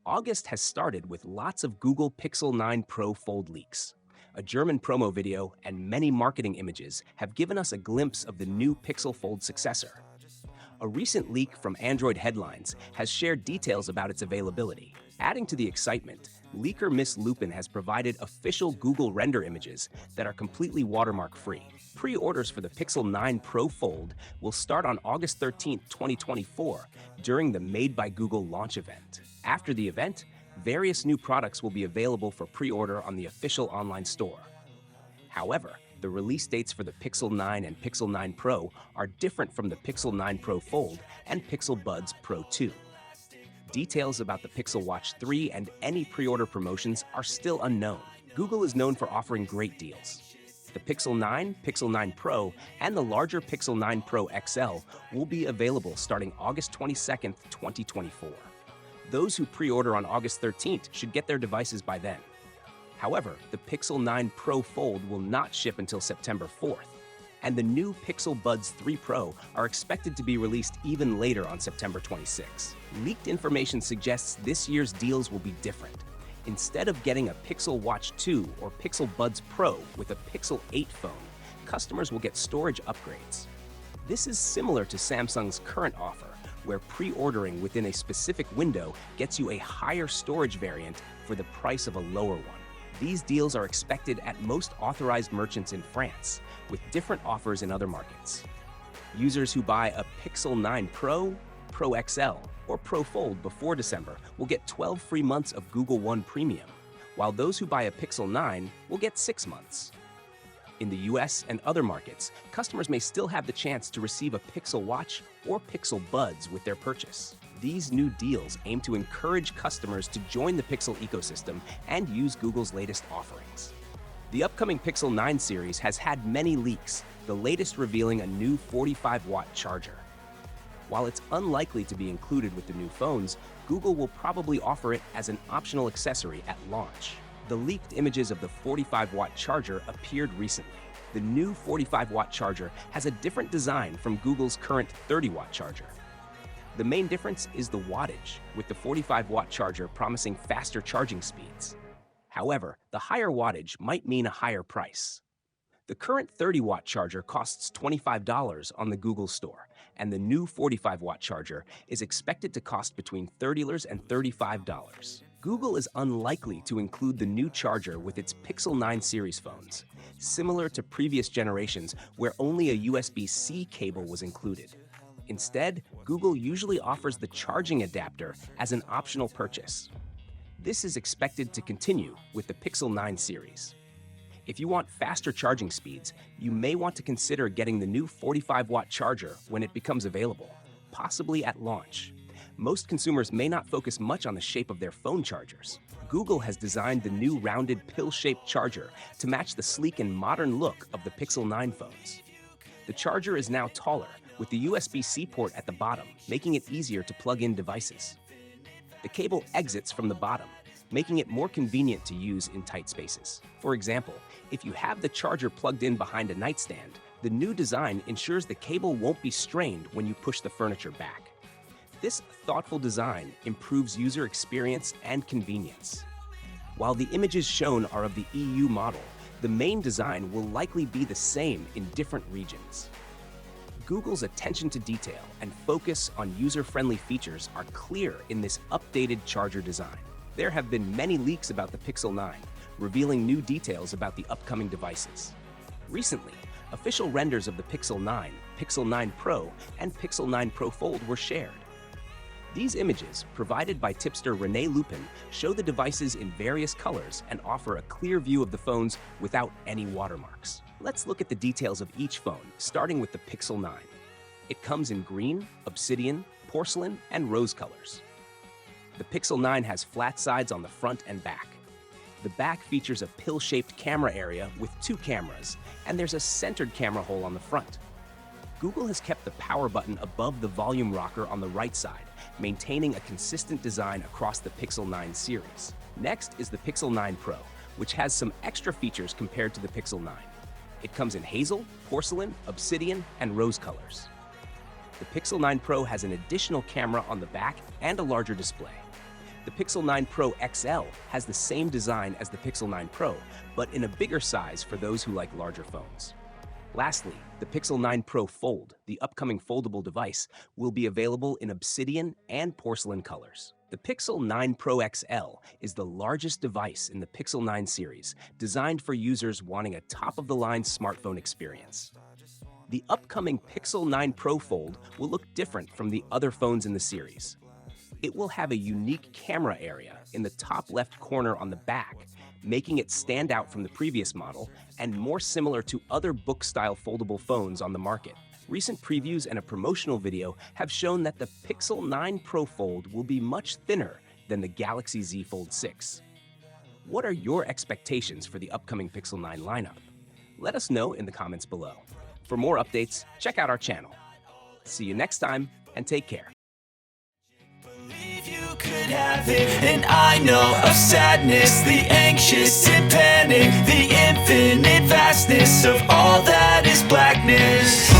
August has started with lots of Google Pixel 9 Pro Fold leaks. A German promo video and many marketing images have given us a glimpse of the new Pixel Fold successor. A recent leak from Android Headlines has shared details about its availability. Adding to the excitement, leaker Miss Lupin has provided official Google render images that are completely watermark-free. Pre-orders for the Pixel 9 Pro Fold will start on August 13, 2024, during the Made by Google launch event. After the event, various new products will be available for pre-order on the official online store. However, the release dates for the Pixel 9 and Pixel 9 Pro are different from the Pixel 9 Pro Fold and Pixel Buds Pro 2. Details about the Pixel Watch 3 and any pre-order promotions are still unknown. Google is known for offering great deals. The Pixel 9, Pixel 9 Pro, and the larger Pixel 9 Pro XL will be available starting August 22, 2024. Those who pre-order on August 13th should get their devices by then. However, the Pixel 9 Pro Fold will not ship until September 4th, and the new Pixel Buds 3 Pro are expected to be released even later on September 26. Leaked information suggests this year's deals will be different. Instead of getting a Pixel Watch 2 or Pixel Buds Pro with a Pixel 8 phone, customers will get storage upgrades. This is similar to Samsung's current offer, where pre-ordering within a specific window gets you a higher storage variant for the price of a lower one. These deals are expected at most authorized merchants in France, with different offers in other markets. Users who buy a Pixel 9 Pro, Pro XL, or Pro Fold before December will get 12 free months of Google One Premium, while those who buy a Pixel 9 will get 6 months. In the US and other markets, customers may still have the chance to receive a Pixel Watch or Pixel Buds with their purchase. These new deals aim to encourage customers to join the Pixel ecosystem and use Google's latest offerings. The upcoming Pixel 9 series has had many leaks, the latest revealing a new 45-watt charger. While it's unlikely to be included with the new phones, Google will probably offer it as an optional accessory at launch. The leaked images of the 45-watt charger appeared recently. The new 45-watt charger has a different design from Google's current 30-watt charger. The main difference is the wattage, with the 45-watt charger promising faster charging speeds. However, the higher wattage might mean a higher price. The current 30-watt charger costs $25 on the Google Store, and the new 45-watt charger is expected to cost between $30 and $35. Google is unlikely to include the new charger with its Pixel 9 series phones, similar to previous generations where only a USB-C cable was included. Instead, Google usually offers the charging adapter as an optional purchase. This is expected to continue with the Pixel 9 series. If you want faster charging speeds, you may want to consider getting the new 45-watt charger when it becomes available, possibly at launch. Most consumers may not focus much on the shape of their phone chargers. Google has designed the new rounded pill-shaped charger to match the sleek and modern look of the Pixel 9 phones. The charger is now taller, with the USB-C port at the bottom, making it easier to plug in devices. The cable exits from the bottom, making it more convenient to use in tight spaces. For example, if you have the charger plugged in behind a nightstand, the new design ensures the cable won't be strained when you push the furniture back. This thoughtful design improves user experience and convenience. While the images shown are of the EU model, the main design will likely be the same in different regions. Google's attention to detail and focus on user-friendly features are clear in this updated charger design. There have been many leaks about the Pixel 9, revealing new details about the upcoming devices. Recently, official renders of the Pixel 9, Pixel 9 Pro, and Pixel 9 Pro Fold were shared. These images, provided by tipster René Lupin, show the devices in various colors and offer a clear view of the phones without any watermarks. Let's look at the details of each phone, starting with the Pixel 9. It comes in green, obsidian, porcelain, and rose colors. The Pixel 9 has flat sides on the front and back. The back features a pill-shaped camera area with 2 cameras, and there's a centered camera hole on the front. Google has kept the power button above the volume rocker on the right side, maintaining a consistent design across the Pixel 9 series. Next is the Pixel 9 Pro, which has some extra features compared to the Pixel 9. It comes in hazel, porcelain, obsidian, and rose colors. The Pixel 9 Pro has an additional camera on the back and a larger display. The Pixel 9 Pro XL has the same design as the Pixel 9 Pro, but in a bigger size for those who like larger phones. Lastly, the Pixel 9 Pro Fold, the upcoming foldable device, will be available in obsidian and porcelain colors. The Pixel 9 Pro XL is the largest device in the Pixel 9 series, designed for users wanting a top-of-the-line smartphone experience. The upcoming Pixel 9 Pro Fold will look different from the other phones in the series. It will have a unique camera area in the top left corner on the back, making it stand out from the previous model and more similar to other book-style foldable phones on the market. Recent previews and a promotional video have shown that the Pixel 9 Pro Fold will be much thinner than the Galaxy Z Fold 6. What are your expectations for the upcoming Pixel 9 lineup? Let us know in the comments below. For more updates, check out our channel. See you next time, and take care. Could have it, and I know of sadness, the anxious and panic, the infinite vastness of all that is blackness.